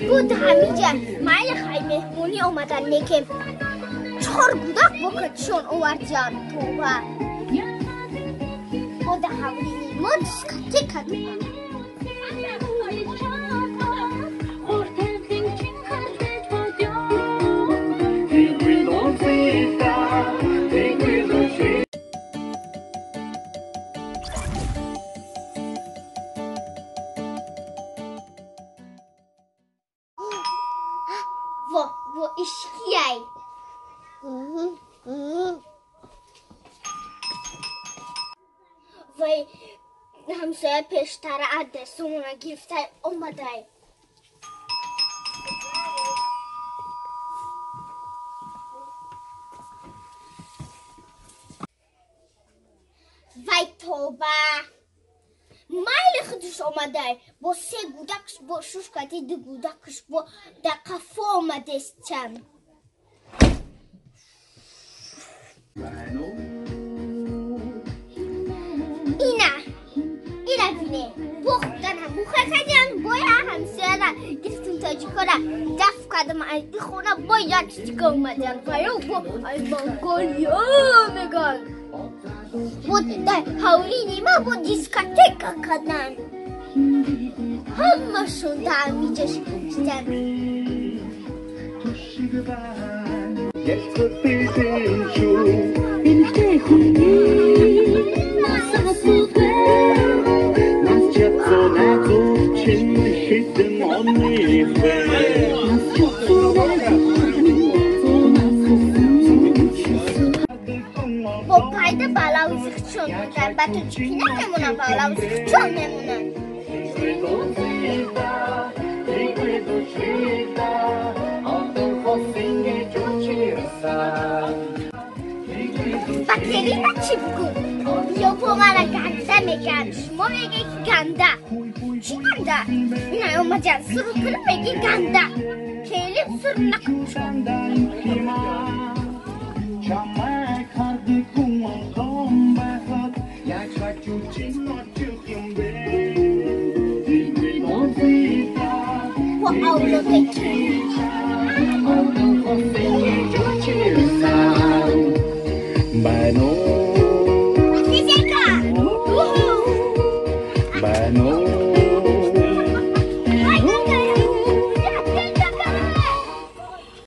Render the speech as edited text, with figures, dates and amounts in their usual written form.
بود همیجا مایل خیلی مهمونی آمدن نکم 4 گودک بکتشون اومد جان توبه بود حولی ما دیسکاتیک کدوم و اشکیای وای همسایه پیشتر دستمون گرفته اومده وای توبه مایل خودش آمده با 3 گودکش با 6 کتی 2 گودکش با در قفا آمده است چند اینا بینه بختن هم بخه کدیم باید همسیه را گفتون تاجی کنه دف کدم ایدی خونه باید چیکه اومدن فرو با ای منگولیا میگن بود در حولی نیمه بود دیسکاتیک کدن همشون در میجا شکشتن Jetzt wird bisschen Schuh, bin ich der Kunde, was hast du denn? Was jetzt so nicht so schön, schütt im Onnife. Was jetzt so nicht so با پایده بالاوزیخ چون بودن با تو چکی نمیمونن بالاوزیخ چون نمونن بکتری ها چی بگو؟ بیا با من گنده میگن شما میگه گنده چی گنده؟ نه اومد جن سرو کنه میگه گنده خیلی سرو نکن و اولوده که By no